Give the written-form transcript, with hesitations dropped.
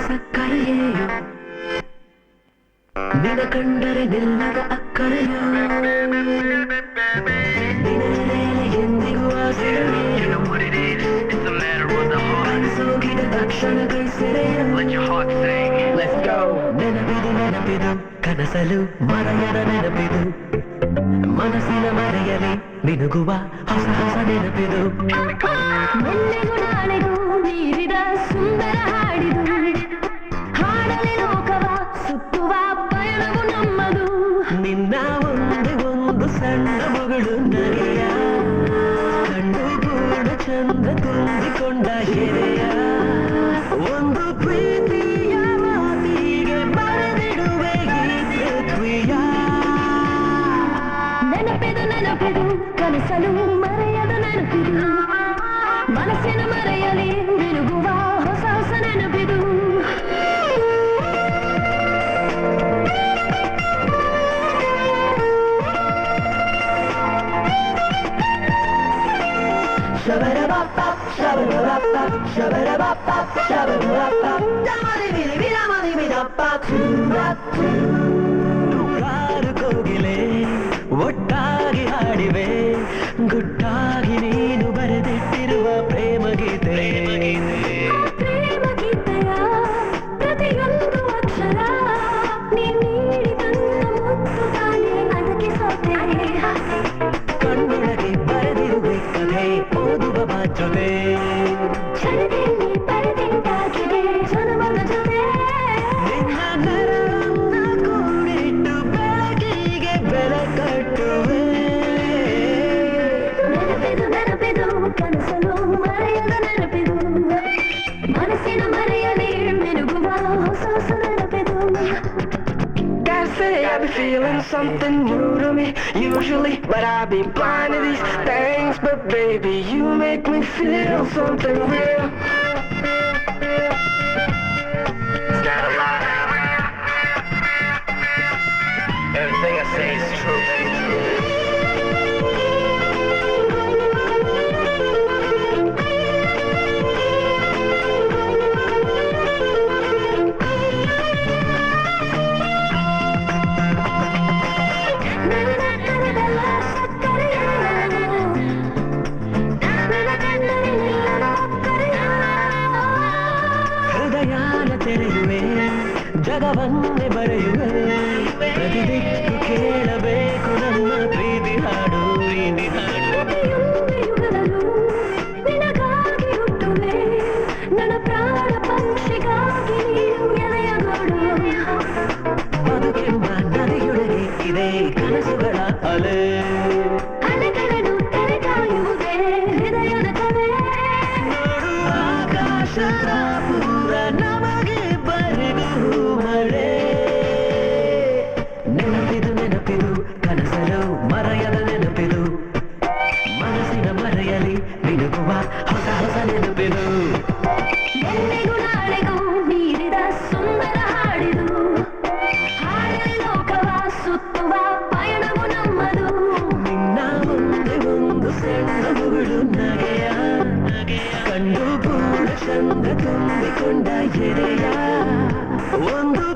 ಸಕ್ಕರೆಯೇಯೋ ನಿನ ಕಂಡರೆ ನಿಲ್ಲದ ಅಕ್ಕರೆಯೋ ಎಂದಿಗೂ ಕನಸೋಗಿದ ತಕ್ಷಣಗಳ ಸೆರೆಯ ನೆನಪಿದು ನೆನಪಿದು ಕನಸಲು ಮರೆಯದ ನೆನಪಿದು ಮನಸ್ಸಿನ ಮರೆಯಲಿ ಮಿನುಗುವ ಹೊಸ ಹೊಸ ನೆನಪಿದು ಮೊನ್ನೆಗೂ ನಾಳೆಗೂ ಮೀರಿದ ಸುಂದರ ಹಾಡಿದು ಹಾಡಲಿ ಲೋಕವ ಸುತ್ತುವ ಪಯಣವು ನಮ್ಮದು ನಿನ್ನ ಒಂದೇ ಒಂದು ಸಣ್ಣ ಮಗಳು ನಗೆಯ ಕಣ್ಣು ಕೂಡ ಚಂದ ತುಂಬಿಕೊಂಡ ಎರೆಯ ಒಂದು ಪ್ರೀತಿಯ ಮಾತಿಗೆ ಬರೆದಿಡುವೆ ಈ ಪೃಥ್ವಿಯ ನೆನಪಿದು ನೆನಪಿದು ಕನಸಲು ಮರೆಯದ ನೆನಪಿದು ಮನಸ್ಸಿನ ಮರೆಯಲಿ ಮಿನುಗುವ ಹೊಸ ಹೊಸ ನೆನಪಿದು Shabba-da-ba-ba, shabba-da-ba-ba, shabba-da-ba-ba, shabba-da-ba-ba, da-ma-di-bi-di-bi-da-ma-di-bi-da-ba, tu-da-tu. ನೂರಾರು ಕೋಗಿಲೆ ಒಟ್ಟಾಗಿ ಹಾಡಿವೆ ಗುಟ್ಟಾಗಿ ನೀನು ಬರೆದಿಟ್ಟಿರುವ ಪ್ರೇಮ ಗೀತೆ ಪ್ರೇಮ ಗೀತೆಯ ಪ್ರತಿಯೊಂದು ಅಕ್ಷರ ನೀಡಿದನ್ನ ಮುತ್ತು ತಾನೆ ಅದಕ್ಕೆ ಸೋತೆ ಕಣ್ಣೊಳಗೆ ಬರೆದಿರುವೆ ಕಥೆ ಓದುವ ಬಾಚೊತೆ ಚಳಿಯಲ್ಲಿ ಬರೆದಿಂದಾಗಿದೆ ಜನ್ಮದ ಜೊತೆ ನಿನ್ನ ನೆರಳನ್ನ ಕೂಡಿಟ್ಟು ಬೆಳಕಿಗೆ ಬೆಲೆ ಕಟ್ಟುವೆ ನೆನಪಿದು ನೆನಪಿದು ಕನಸಲು ಮರೆಯದ ನೆನಪಿದು ಮನಸ್ಸಿನ ಮರೆಯಲಿ ಮಿನುಗುವ ಹೊಸ ಹೊಸ ನೆನಪಿದು Gotta say I be feeling something new to me usually, but I be blind to these things. But baby, you make me feel something real. It's got a lot. Everything I say is true. ಹೃದಯಾನ ತೆರೆಯುವೆ ಜಗವನ್ನೇ ಬರೆಯುವೆ ಪ್ರತಿದಿಕ್ಕು ಕೇಳಬೇಕು ನನ್ನ ಪ್ರೀತಿ ಹಾಡು ಪ್ರೀತಿ ಹಾಡು ಪ್ರತಿಯೊಂದು ಯುಗದಲ್ಲೂ ನಿನಗಾಗಿ ಹುಟ್ಟುವೆ ನನ್ನ ಪ್ರಾಣ ಪಕ್ಷಿಗಾಗಿ ನೀನು ಎಲೆಯಗೋಡು ಬದುಕೆಂಬ ನದಿಯೊಳಗೆ ಇದೆ ಕನಸುಗಳ ಅಲೆ ಅಲೆಗಳನ್ನು ತೆರೆ ಕಾಯುವುದೇ ಹೃದಯದ ಕಲೆ ನೋಡು ಆಕಾಶದ ಪೂರ ನಮಗೆ ಬರೆದು ಮಳೆ ನೆನಪಿದು ನೆನಪಿದು ಕನಸಲು ಮರೆಯದ ನೆನಪಿದು ಮನಸ್ಸಿನ ಮರೆಯಲಿ ಮಿನುಗುವ ಹೊಸ ಹೊಸ ನೆನಪಿದು ಎಂದಿಗೂ ನಾಳೆಗೂ ಮೀರಿದ ಸುಂದರ ಹಾಡಿದು ಹಾಡಲಿ ಲೋಕವ ಸುತ್ತುವ ಪಯಣವು ನಮ್ಮದು ನಿನ್ನ ಒಂದೇ ಒಂದು ಸಣ್ಣ ಮಗಳು ನಗೆಯ ಕಣ್ಣು ಕೂಡ ಚಂದ ತುಂಬಿಕೊಂಡ ಎರೆಯ ಒಂದು